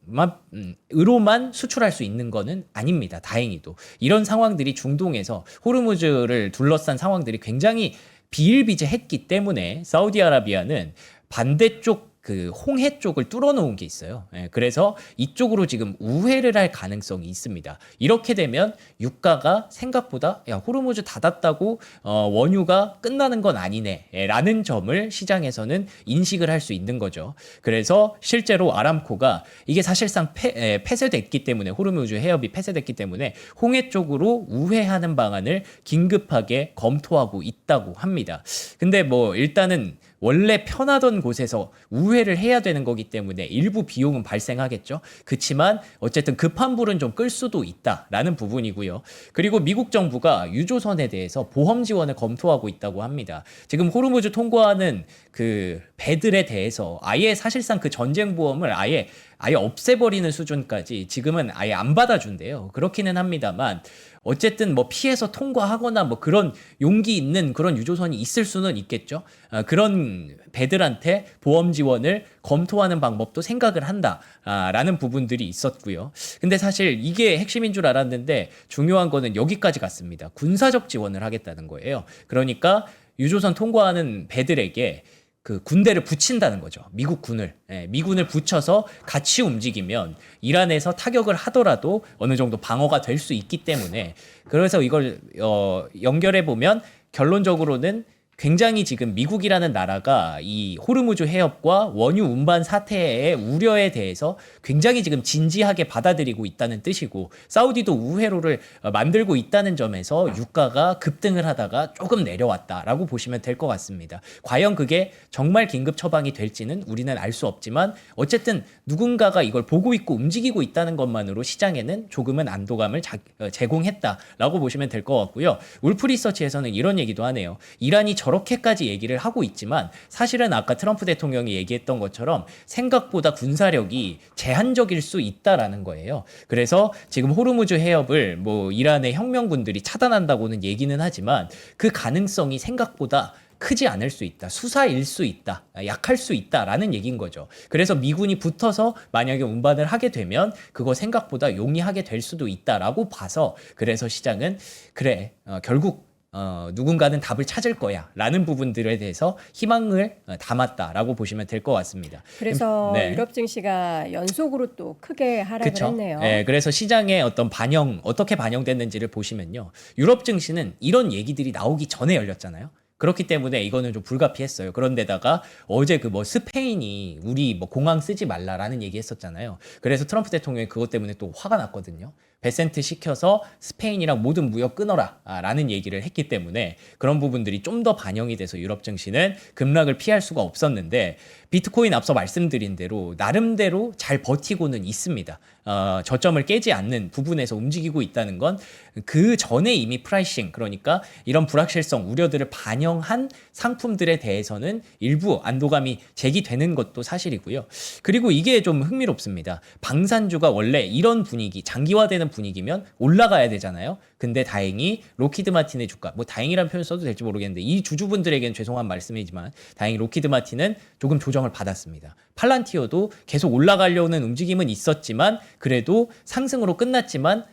으로만 수출할 수 있는 거는 아닙니다. 다행히도. 이런 상황들이 중동에서 호르무즈를 둘러싼 상황들이 굉장히 비일비재했기 때문에 사우디아라비아는 반대쪽 그 홍해 쪽을 뚫어놓은 게 있어요. 그래서 이쪽으로 지금 우회를 할 가능성이 있습니다. 이렇게 되면 유가가 생각보다 야 호르무즈 닫았다고 원유가 끝나는 건 아니네 라는 점을 시장에서는 인식을 할 수 있는 거죠. 그래서 실제로 아람코가 이게 사실상 폐쇄됐기 때문에 호르무즈 해협이 폐쇄됐기 때문에 홍해 쪽으로 우회하는 방안을 긴급하게 검토하고 있다고 합니다. 근데 뭐 일단은 원래 편하던 곳에서 우회를 해야 되는 거기 때문에 일부 비용은 발생하겠죠. 그렇지만 어쨌든 급한 불은 좀 끌 수도 있다라는 부분이고요. 그리고 미국 정부가 유조선에 대해서 보험 지원을 검토하고 있다고 합니다. 지금 호르무즈 통과하는 그 배들에 대해서 아예 사실상 그 전쟁 보험을 아예 없애버리는 수준까지 지금은 아예 안 받아준대요. 그렇기는 합니다만 어쨌든 뭐 피해서 통과하거나 뭐 그런 용기 있는 그런 유조선이 있을 수는 있겠죠. 그런 배들한테 보험 지원을 검토하는 방법도 생각을 한다라는 부분들이 있었고요. 근데 사실 이게 핵심인 줄 알았는데 중요한 거는 여기까지 갔습니다. 군사적 지원을 하겠다는 거예요. 그러니까 유조선 통과하는 배들에게 그 군대를 붙인다는 거죠. 미군을 붙여서 같이 움직이면 이란에서 타격을 하더라도 어느 정도 방어가 될 수 있기 때문에 그래서 이걸 연결해 보면 결론적으로는 굉장히 지금 미국이라는 나라가 이 호르무즈 해협과 원유 운반 사태의 우려에 대해서 굉장히 지금 진지하게 받아들이고 있다는 뜻이고 사우디도 우회로를 만들고 있다는 점에서 유가가 급등을 하다가 조금 내려왔다라고 보시면 될 것 같습니다. 과연 그게 정말 긴급 처방이 될지는 우리는 알 수 없지만 어쨌든 누군가가 이걸 보고 있고 움직이고 있다는 것만으로 시장에는 조금은 안도감을 제공했다라고 보시면 될 것 같고요. 울프 리서치에서는 이런 얘기도 하네요. 이란이 저렇게까지 얘기를 하고 있지만 사실은 아까 트럼프 대통령이 얘기했던 것처럼 생각보다 군사력이 제한적일 수 있다라는 거예요. 그래서 지금 호르무즈 해협을 뭐 이란의 혁명군들이 차단한다고는 얘기는 하지만 그 가능성이 생각보다 크지 않을 수 있다. 수사일 수 있다. 약할 수 있다라는 얘기인 거죠. 그래서 미군이 붙어서 만약에 운반을 하게 되면 그거 생각보다 용이하게 될 수도 있다라고 봐서 그래서 시장은 그래 결국 누군가는 답을 찾을 거야 라는 부분들에 대해서 희망을 담았다라고 보시면 될 것 같습니다. 그래서 네. 유럽 증시가 연속으로 또 크게 하락을 그쵸? 했네요. 네, 그래서 시장의 어떤 반영 어떻게 반영됐는지를 보시면요. 유럽 증시는 이런 얘기들이 나오기 전에 열렸잖아요. 그렇기 때문에 이거는 좀 불가피했어요. 그런데다가 어제 그 뭐 스페인이 우리 뭐 공항 쓰지 말라라는 얘기 했었잖아요. 그래서 트럼프 대통령이 그것 때문에 또 화가 났거든요. 베센트 시켜서 스페인이랑 모든 무역 끊어라 라는 얘기를 했기 때문에 그런 부분들이 좀 더 반영이 돼서 유럽 증시는 급락을 피할 수가 없었는데 비트코인 앞서 말씀드린 대로 나름대로 잘 버티고는 있습니다. 저점을 깨지 않는 부분에서 움직이고 있다는 건 그 전에 이미 프라이싱 그러니까 이런 불확실성 우려들을 반영한 상품들에 대해서는 일부 안도감이 제기되는 것도 사실이고요. 그리고 이게 좀 흥미롭습니다. 방산주가 원래 이런 분위기 장기화되는 분위기면 올라가야 되잖아요. 근데 다행히 로키드 마틴의 주가 뭐 다행이라는 표현 써도 될지 모르겠는데 이 주주분들에게는 죄송한 말씀이지만 다행히 로키드 마틴은 조금 조정을 받았습니다. 팔란티어도 계속 올라가려는 움직임은 있었지만 그래도 상승으로 끝났지만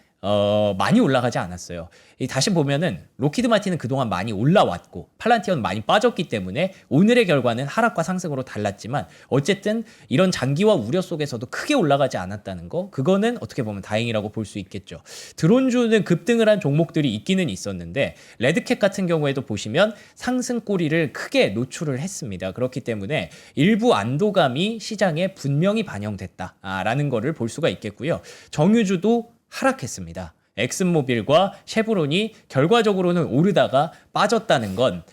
많이 올라가지 않았어요. 다시 보면은 로키드 마틴은 그동안 많이 올라왔고 팔란티어는 많이 빠졌기 때문에 오늘의 결과는 하락과 상승으로 달랐지만 어쨌든 이런 장기화 우려 속에서도 크게 올라가지 않았다는 거 그거는 어떻게 보면 다행이라고 볼 수 있겠죠. 드론주는 급등을 한 종목들이 있기는 있었는데 레드캣 같은 경우에도 보시면 상승 꼬리를 크게 노출을 했습니다. 그렇기 때문에 일부 안도감이 시장에 분명히 반영됐다라는 거를 볼 수가 있겠고요. 정유주도 하락했습니다. 엑슨모빌과 쉐브론이 결과적으로는 오르다가 빠졌다는 건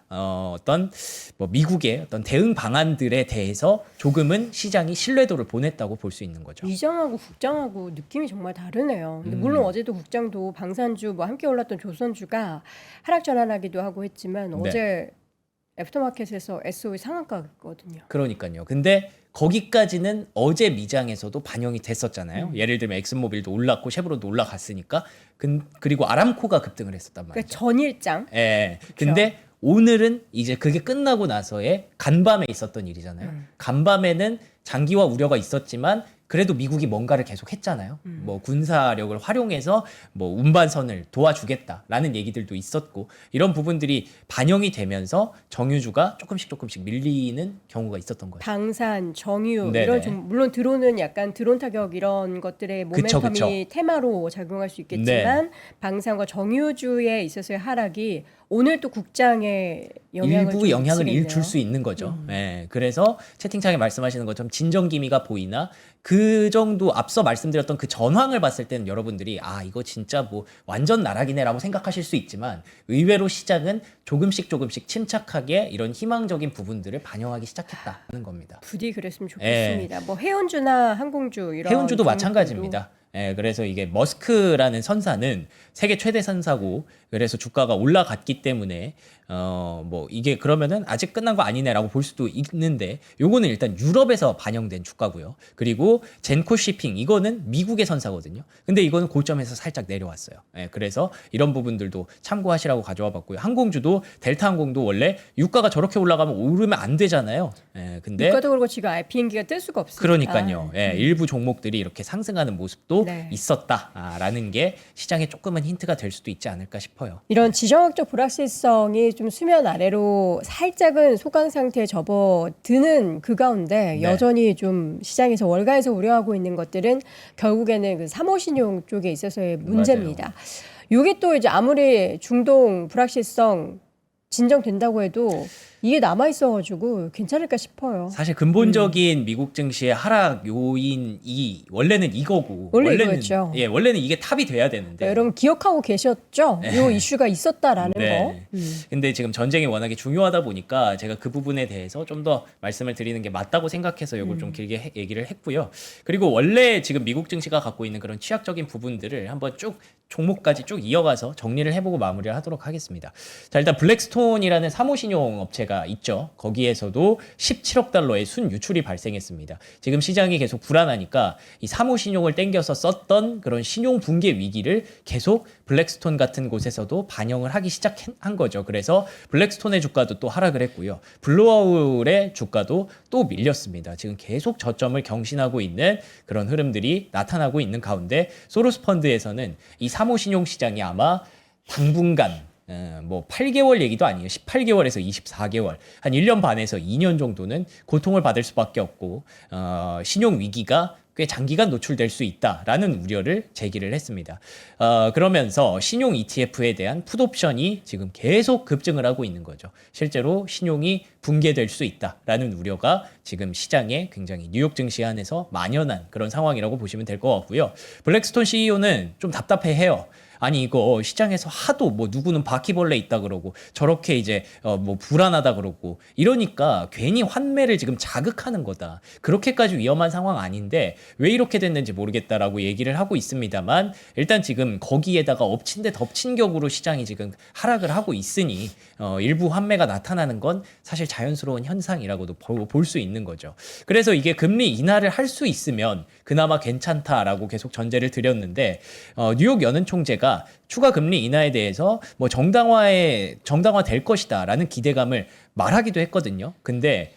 어떤 뭐 미국의 어떤 대응 방안들에 대해서 조금은 시장이 신뢰도를 보냈다고 볼 수 있는 거죠. 이장하고 국장하고 느낌이 정말 다르네요. 근데 물론 어제도 국장도 방산주 뭐 함께 올랐던 조선주가 하락 전환하기도 하고 했지만 네. 어제 애프터마켓에서 SOE 상한가거든요. 그러니까요. 근데 거기까지는 어제 미장에서도 반영이 됐었잖아요. 예를 들면 엑슨모빌도 올랐고 쉐브론도 올라갔으니까 그리고 아람코가 급등을 했었단 말이죠. 그러니까 전일장. 예. 근데 오늘은 이제 그게 끝나고 나서의 간밤에 있었던 일이잖아요. 간밤에는 장기화 우려가 있었지만 그래도 미국이 뭔가를 계속 했잖아요. 뭐 군사력을 활용해서 뭐 운반선을 도와주겠다라는 얘기들도 있었고 이런 부분들이 반영이 되면서 정유주가 조금씩 밀리는 경우가 있었던 거죠. 방산, 정유 네네. 이런 좀 물론 드론은 약간 드론 타격 이런 것들의 그쵸, 모멘텀이 그쵸. 테마로 작용할 수 있겠지만 방산과 정유주에 있어서의 하락이 오늘 또 국장에 영향을 일부 좀 영향을 미치겠네요. 줄 수 있는 거죠. 예, 그래서 채팅창에 말씀하시는 것처럼 진정 기미가 보이나 그 정도 앞서 말씀드렸던 그 전황을 봤을 때는 여러분들이 이거 진짜 뭐 완전 나락이네라고 생각하실 수 있지만 의외로 시장은 조금씩 침착하게 이런 희망적인 부분들을 반영하기 시작했다는 겁니다. 부디 그랬으면 좋겠습니다. 뭐 해운주나 항공주 이런 해운주도 종목들도 마찬가지입니다. 예, 그래서 이게 머스크라는 선사는 세계 최대 선사고 그래서 주가가 올라갔기 때문에 뭐 이게 그러면은 아직 끝난 거 아니네라고 볼 수도 있는데 요거는 일단 유럽에서 반영된 주가고요. 그리고 젠코 쉬핑 이거는 미국의 선사거든요. 근데 이거는 고점에서 살짝 내려왔어요. 예, 그래서 이런 부분들도 참고하시라고 가져와 봤고요. 항공주도 델타 항공도 원래 유가가 저렇게 올라가면 오르면 안 되잖아요. 예, 근데 유가도 그렇고 지금 비행기가 뜰 수가 없으니까. 그러니까요. 예, 일부 종목들이 이렇게 상승하는 모습도 네. 있었다라는 게 시장에 조금은 힌트가 될 수도 있지 않을까 싶어요. 이런 지정학적 불확실성이 좀 수면 아래로 살짝은 소강 상태에 접어드는 그 가운데 네. 여전히 좀 시장에서 월가에서 우려하고 있는 것들은 결국에는 그 사모신용 쪽에 있어서의 문제입니다. 이게 또 이제 아무리 중동 불확실성 진정된다고 해도 이게 남아 있어가지고 괜찮을까 싶어요. 사실 근본적인 미국 증시의 하락 요인이 원래는 이거고 원래 원래는 이거였죠. 예, 원래는 이게 탑이 돼야 되는데. 여러분 기억하고 계셨죠? 이 이슈가 있었다라는 네. 거. 근데 지금 전쟁이 워낙에 중요하다 보니까 제가 그 부분에 대해서 좀 더 말씀을 드리는 게 맞다고 생각해서 이걸 좀 길게 얘기를 했고요. 그리고 원래 지금 미국 증시가 갖고 있는 그런 취약적인 부분들을 한번 쭉 종목까지 쭉 이어가서 정리를 해보고 마무리를 하도록 하겠습니다. 자, 일단 블랙스톤이라는 사모신용 업체가 있죠. 거기에서도 17억 달러의 순유출이 발생했습니다. 지금 시장이 계속 불안하니까 이 사모신용을 땡겨서 썼던 그런 신용 붕괴 위기를 계속 블랙스톤 같은 곳에서도 반영을 하기 시작한 거죠. 그래서 블랙스톤의 주가도 또 하락을 했고요. 블루아울의 주가도 또 밀렸습니다. 지금 계속 저점을 경신하고 있는 그런 흐름들이 나타나고 있는 가운데 소로스 펀드에서는 이 사모신용 시장이 아마 당분간 뭐 8개월 얘기도 아니에요. 18개월에서 24개월, 한 1년 반에서 2년 정도는 고통을 받을 수밖에 없고 신용 위기가 꽤 장기간 노출될 수 있다라는 우려를 제기를 했습니다. 그러면서 신용 ETF에 대한 풋옵션이 지금 계속 급증을 하고 있는 거죠. 실제로 신용이 붕괴될 수 있다라는 우려가 지금 시장에 굉장히 뉴욕 증시 안에서 만연한 그런 상황이라고 보시면 될 것 같고요. 블랙스톤 CEO는 좀 답답해해요. 아니 이거 시장에서 하도 뭐 누구는 바퀴벌레 있다 그러고 저렇게 이제 뭐 불안하다 그러고 이러니까 괜히 환매를 지금 자극하는 거다. 그렇게까지 위험한 상황 아닌데 왜 이렇게 됐는지 모르겠다라고 얘기를 하고 있습니다만 일단 지금 거기에다가 엎친 데 덮친 격으로 시장이 지금 하락을 하고 있으니 일부 환매가 나타나는 건 사실 자연스러운 현상이라고도 볼 수 있는 거죠. 그래서 이게 금리 인하를 할 수 있으면 그나마 괜찮다라고 계속 전제를 드렸는데 뉴욕 연은 총재가 추가 금리 인하에 대해서 뭐 정당화될 것이다라는 기대감을 말하기도 했거든요. 근데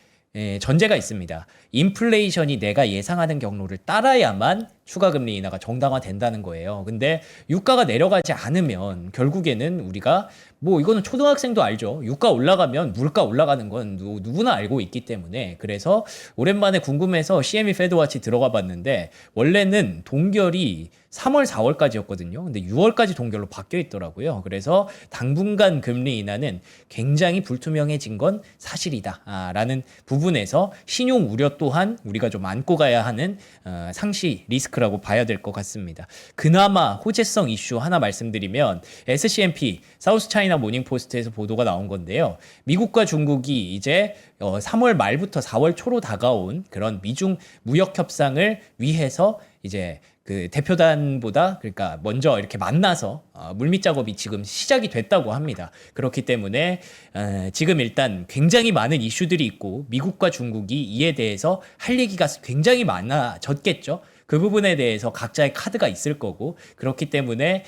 전제가 있습니다. 인플레이션이 내가 예상하는 경로를 따라야만 추가 금리 인하가 정당화된다는 거예요. 근데 유가가 내려가지 않으면 결국에는 우리가 뭐 이거는 초등학생도 알죠. 유가 올라가면 물가 올라가는 건 누구나 알고 있기 때문에 그래서 오랜만에 궁금해서 CME 패드워치 들어가 봤는데 원래는 동결이 3월, 4월까지였거든요. 근데 6월까지 동결로 바뀌어 있더라고요. 그래서 당분간 금리 인하는 굉장히 불투명해진 건 사실이다. 라는 부분에서 신용 우려 또한 우리가 좀 안고 가야 하는 상시 리스크라고 봐야 될 것 같습니다. 그나마 호재성 이슈 하나 말씀드리면 SCMP, 사우스 차이나 모닝포스트에서 보도가 나온 건데요. 미국과 중국이 이제 3월 말부터 4월 초로 다가온 그런 미중 무역 협상을 위해서 이제 그 대표단보다 그러니까 먼저 이렇게 만나서 물밑 작업이 지금 시작이 됐다고 합니다. 그렇기 때문에 지금 일단 굉장히 많은 이슈들이 있고 미국과 중국이 이에 대해서 할 얘기가 굉장히 많아졌겠죠. 그 부분에 대해서 각자의 카드가 있을 거고 그렇기 때문에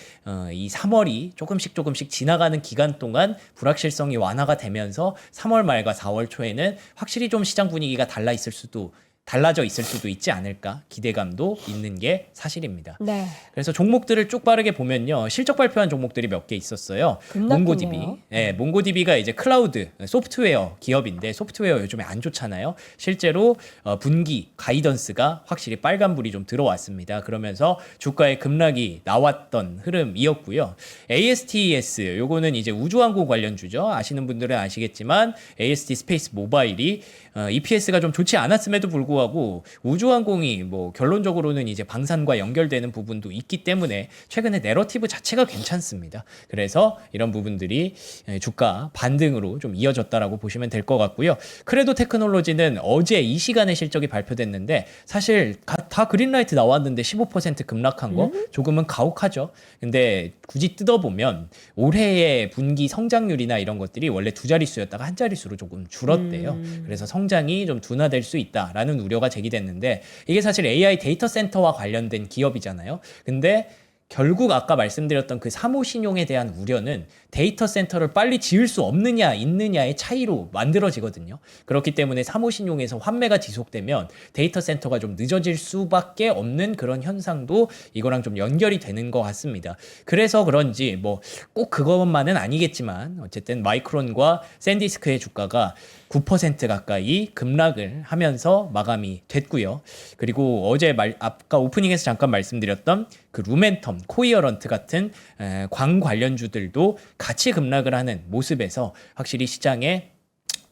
이 3월이 조금씩 지나가는 기간 동안 불확실성이 완화가 되면서 3월 말과 4월 초에는 확실히 좀 시장 분위기가 달라져 있을 수도 있지 않을까 기대감도 있는 게 사실입니다. 네. 그래서 종목들을 쭉 빠르게 보면요. 실적 발표한 종목들이 몇 개 있었어요. 몽고DB. 네, 몽고DB가 이제 클라우드 소프트웨어 기업인데 소프트웨어 요즘에 안 좋잖아요. 실제로 분기 가이던스가 확실히 빨간불이 좀 들어왔습니다. 그러면서 주가의 급락이 나왔던 흐름이었고요. ASTS 요거는 이제 우주항공 관련주죠. 아시는 분들은 아시겠지만 AST 스페이스 모바일이 EPS가 좀 좋지 않았음에도 불구하고 우주항공이 뭐 결론적으로는 이제 방산과 연결되는 부분도 있기 때문에 최근에 내러티브 자체가 괜찮습니다. 그래서 이런 부분들이 주가 반등으로 좀 이어졌다라고 보시면 될 것 같고요. 크레도 테크놀로지는 어제 이 시간에 실적이 발표됐는데 사실 다 그린라이트 나왔는데 15% 급락한 거 조금은 가혹하죠. 근데 굳이 뜯어보면 올해의 분기 성장률이나 이런 것들이 원래 두 자릿수였다가 한 자릿수로 조금 줄었대요. 그래서 성장이 좀 둔화될 수 있다라는 우려가 제기됐는데 이게 사실 AI 데이터 센터와 관련된 기업이잖아요. 근데 결국 아까 말씀드렸던 그 사모신용에 대한 우려는 데이터 센터를 빨리 지을 수 없느냐 있느냐의 차이로 만들어지거든요. 그렇기 때문에 사모신용에서 환매가 지속되면 데이터 센터가 좀 늦어질 수밖에 없는 그런 현상도 이거랑 좀 연결이 되는 것 같습니다. 그래서 그런지 뭐 꼭 그것만은 아니겠지만 어쨌든 마이크론과 샌디스크의 주가가 9% 가까이 급락을 하면서 마감이 됐고요. 그리고 어제 아까 오프닝에서 잠깐 말씀드렸던 그 루멘텀, 코이어런트 같은 광 관련주들도 같이 급락을 하는 모습에서 확실히 시장에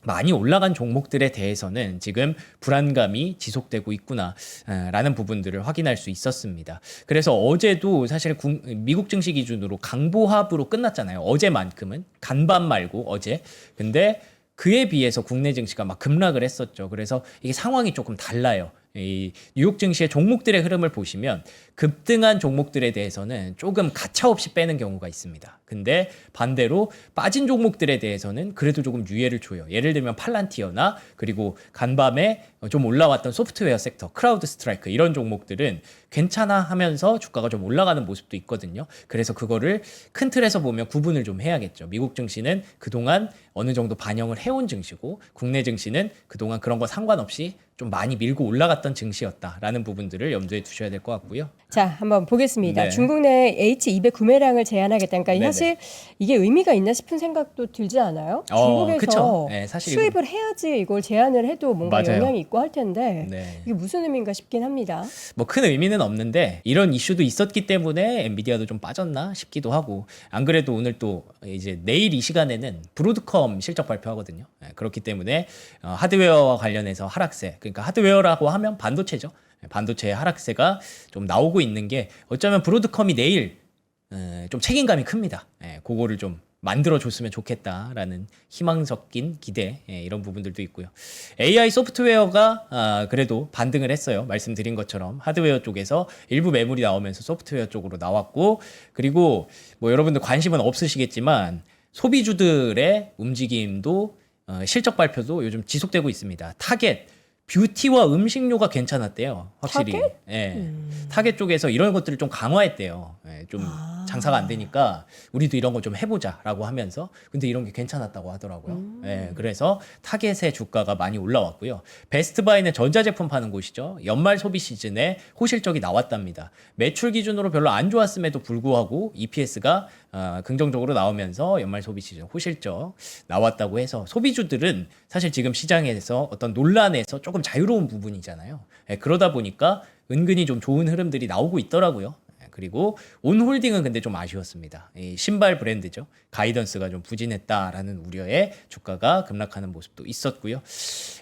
많이 올라간 종목들에 대해서는 지금 불안감이 지속되고 있구나라는 부분들을 확인할 수 있었습니다. 그래서 어제도 사실 미국 증시 기준으로 강보합으로 끝났잖아요. 어제만큼은 간밤 말고 어제. 근데 그에 비해서 국내 증시가 막 급락을 했었죠. 그래서 이게 상황이 조금 달라요. 이 뉴욕 증시의 종목들의 흐름을 보시면 급등한 종목들에 대해서는 조금 가차없이 빼는 경우가 있습니다. 근데 반대로 빠진 종목들에 대해서는 그래도 조금 유예를 줘요. 예를 들면 팔란티어나 그리고 간밤에 좀 올라왔던 소프트웨어 섹터, 크라우드 스트라이크 이런 종목들은 괜찮아 하면서 주가가 좀 올라가는 모습도 있거든요. 그래서 그거를 큰 틀에서 보면 구분을 좀 해야겠죠. 미국 증시는 그동안 어느 정도 반영을 해온 증시고 국내 증시는 그동안 그런 거 상관없이 좀 많이 밀고 올라갔던 증시였다라는 부분들을 염두에 두셔야 될 것 같고요. 자, 한번 보겠습니다. 네. 중국 내 H200 구매량을 제한하겠다니까 네네. 사실 이게 의미가 있나 싶은 생각도 들지 않아요? 중국에서 그쵸. 네, 사실 수입을 해야지 이걸 제한을 해도 뭔가 맞아요. 영향이 있고 할 텐데 네. 이게 무슨 의미인가 싶긴 합니다. 뭐 큰 의미는 없는데 이런 이슈도 있었기 때문에 엔비디아도 좀 빠졌나 싶기도 하고 안 그래도 오늘 또 이제 내일 이 시간에는 브로드컴 실적 발표하거든요. 그렇기 때문에 하드웨어와 관련해서 하락세 그러니까 하드웨어라고 하면 반도체죠. 반도체의 하락세가 좀 나오고 있는 게 어쩌면 브로드컴이 내일 좀 책임감이 큽니다. 그거를 좀 만들어줬으면 좋겠다라는 희망 섞인 기대 이런 부분들도 있고요. AI 소프트웨어가 그래도 반등을 했어요. 말씀드린 것처럼 하드웨어 쪽에서 일부 매물이 나오면서 소프트웨어 쪽으로 나왔고 그리고 뭐 여러분들 관심은 없으시겠지만 소비주들의 움직임도 실적 발표도 요즘 지속되고 있습니다. 타겟 뷰티와 음식료가 괜찮았대요. 확실히. 타겟? 예. 타겟 쪽에서 이런 것들을 좀 강화했대요. 좀 장사가 안 되니까 우리도 이런 거 좀 해보자라고 하면서 근데 이런 게 괜찮았다고 하더라고요. 예. 그래서 타겟의 주가가 많이 올라왔고요. 베스트바이는 전자제품 파는 곳이죠. 연말 소비 시즌에 호실적이 나왔답니다. 매출 기준으로 별로 안 좋았음에도 불구하고 EPS가 긍정적으로 나오면서 연말 소비 시즌 호실적 나왔다고 해서 소비주들은 사실 지금 시장에서 어떤 논란에서 조금 자유로운 부분이잖아요. 그러다 보니까 은근히 좀 좋은 흐름들이 나오고 있더라고요. 그리고 온홀딩은 근데 좀 아쉬웠습니다. 이 신발 브랜드죠. 가이던스가 좀 부진했다라는 우려에 주가가 급락하는 모습도 있었고요.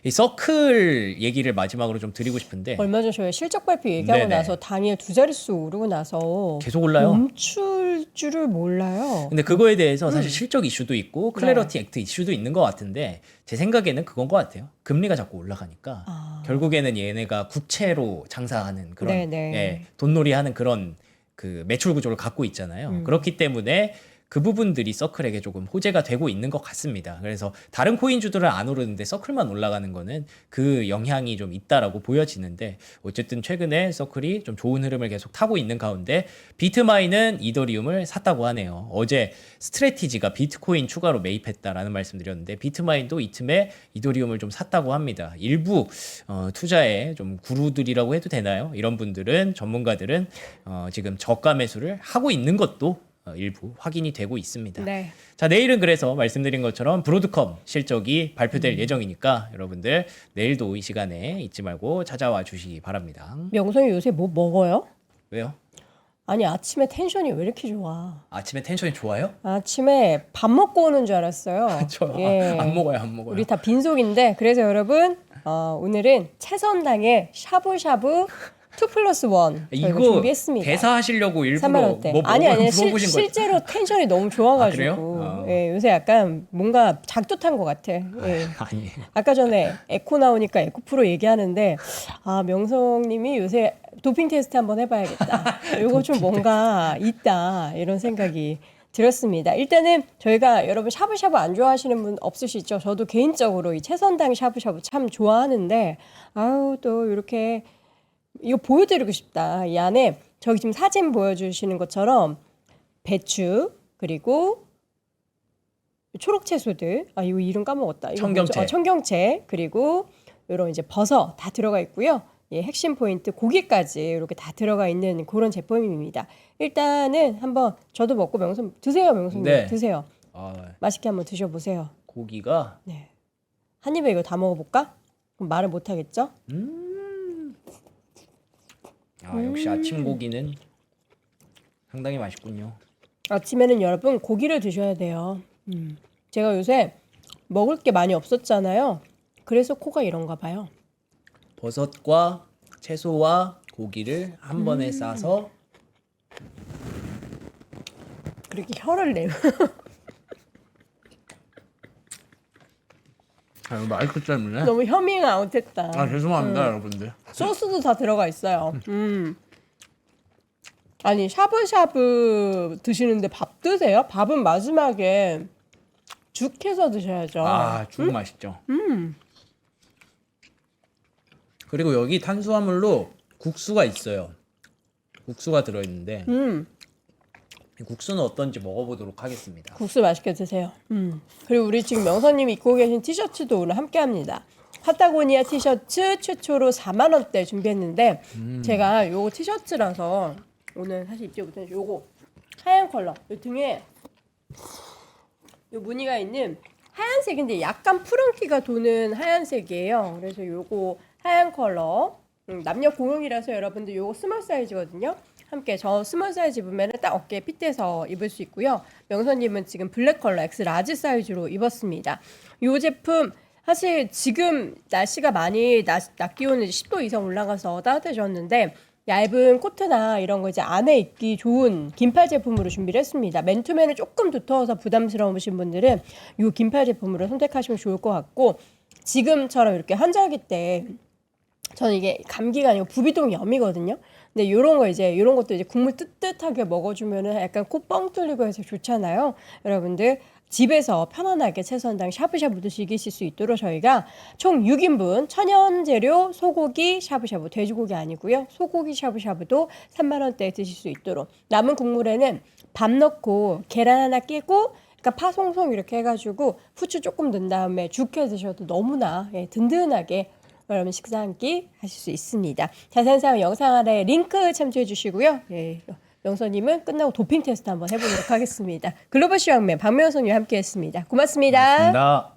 이 서클 얘기를 마지막으로 좀 드리고 싶은데 얼마 전 저희 실적 발표 얘기하고 네네. 나서 당일 두 자릿수 오르고 나서 계속 올라요. 멈출 줄을 몰라요. 근데 그거에 대해서 사실 실적 이슈도 있고 클래러티 액트 이슈도 있는 것 같은데 제 생각에는 그건 것 같아요. 금리가 자꾸 올라가니까 결국에는 얘네가 국채로 장사하는 그런 네네. 돈놀이하는 그런 그 매출 구조를 갖고 있잖아요. 그렇기 때문에 그 부분들이 서클에게 조금 호재가 되고 있는 것 같습니다. 그래서 다른 코인주들은 안 오르는데 서클만 올라가는 거는 그 영향이 좀 있다라고 보여지는데 어쨌든 최근에 서클이 좀 좋은 흐름을 계속 타고 있는 가운데 비트마인은 이더리움을 샀다고 하네요. 어제 스트래티지가 비트코인 추가로 매입했다라는 말씀드렸는데 비트마인도 이 틈에 이더리움을 좀 샀다고 합니다. 일부 투자에 좀 구루들이라고 해도 되나요? 이런 분들은 전문가들은 지금 저가 매수를 하고 있는 것도 일부 확인이 되고 있습니다. 네. 자, 내일은 그래서 말씀드린 것처럼 브로드컴 실적이 발표될 예정이니까 여러분들 내일도 이 시간에 잊지 말고 찾아와 주시기 바랍니다. 명성이 요새 뭐 먹어요? 왜요? 아니 아침에 텐션이 왜 이렇게 좋아? 아침에 텐션이 좋아요? 아침에 밥 먹고 오는 줄 알았어요. 저 예. 안 먹어요, 안 먹어요. 우리 다 빈속인데 그래서 여러분 오늘은 최선당의 샤브샤브 2+1 저희가 준비했습니다. 대사하시려고 일부러 3만 원대. 뭐 아니 물어보신 거예요? 실제로 텐션이 너무 좋아가지고 그래요? 예, 요새 약간 뭔가 작두탄 것 같아. 예. 아니. 아까 전에 에코 나오니까 에코 프로 얘기하는데 명성님이 요새 도핑 테스트 한번 해봐야겠다. 이거 좀 뭔가 있다 이런 생각이 들었습니다. 일단은 저희가 여러분 샤브샤브 안 좋아하시는 분 없으시죠? 저도 개인적으로 이 채선당 샤브샤브 참 좋아하는데 또 이렇게 이거 보여드리고 싶다. 이 안에 저기 지금 사진 보여주시는 것처럼 배추 그리고 초록 채소들 이거 이름 까먹었다. 이거 청경채. 뭐죠? 청경채 그리고 이런 이제 버섯 다 들어가 있고요. 예, 핵심 포인트 고기까지 이렇게 다 들어가 있는 그런 제품입니다. 일단은 한번 저도 먹고 명성 드세요, 명성님 네. 드세요. 아, 맛있게 한번 드셔보세요. 고기가 네, 한 입에 이거 다 먹어볼까? 그럼 말을 못 하겠죠? 역시 아침 고기는 상당히 맛있군요. 아침에는 여러분 고기를 드셔야 돼요. 제가 요새 먹을 게 많이 없었잖아요. 그래서 코가 이런가 봐요. 버섯과 채소와 고기를 한 번에 싸서 그렇게 혀를 내면 아, 이거 마이크 때문에? 너무 허밍 아웃했다. 아, 죄송합니다, 여러분들. 소스도 다 들어가 있어요. 아니 샤브샤브 드시는데 밥 드세요? 밥은 마지막에 죽 해서 드셔야죠. 아, 죽 맛있죠. 그리고 여기 탄수화물로 국수가 있어요. 국수가 들어있는데 이 국수는 어떤지 먹어보도록 하겠습니다. 국수 맛있게 드세요. 그리고 우리 지금 명선님이 입고 계신 티셔츠도 오늘 함께합니다. 파타고니아 티셔츠 최초로 4만 원대 준비했는데 제가 요거 티셔츠라서 오늘 사실 입지 못했는데 요거 하얀 컬러 요 등에 요 무늬가 있는 하얀색인데 약간 푸른기가 도는 하얀색이에요. 그래서 요거 하얀 컬러 남녀 공용이라서 여러분들 요거 스몰 사이즈거든요. 함께 저 스몰 사이즈 입으면 딱 어깨에 핏대서 입을 수 있고요. 명선님은 지금 블랙 컬러 X 라지 사이즈로 입었습니다. 요 제품 사실 지금 날씨가 많이 낮 기온은 10도 이상 올라가서 따뜻해졌는데 얇은 코트나 이런 거 이제 안에 입기 좋은 긴팔 제품으로 준비를 했습니다. 맨투맨은 조금 두터워서 부담스러우신 분들은 이 긴팔 제품으로 선택하시면 좋을 것 같고 지금처럼 이렇게 환절기 때 저는 이게 감기가 아니고 부비동염이거든요. 근데 이런 거 이제 이런 것도 이제 국물 뜨뜻하게 먹어주면은 약간 코 뻥 뚫리고 해서 좋잖아요. 여러분들 집에서 편안하게 채소한당 샤브샤브도 즐기실 수 있도록 저희가 총 6인분 천연 재료 소고기 샤브샤브 돼지고기 아니고요. 소고기 샤브샤브도 3만 원대에 드실 수 있도록 남은 국물에는 밥 넣고 계란 하나 끼고 그러니까 파 송송 이렇게 해가지고 후추 조금 넣은 다음에 죽해 드셔도 너무나 든든하게 여러분 식사 한 끼 하실 수 있습니다. 자세한 사항은 영상 아래 링크 참조해 주시고요. 예, 명선님은 끝나고 도핑 테스트 한번 해보도록 하겠습니다. 글로벌 시황맨 박명선님 함께했습니다. 고맙습니다. 고맙습니다.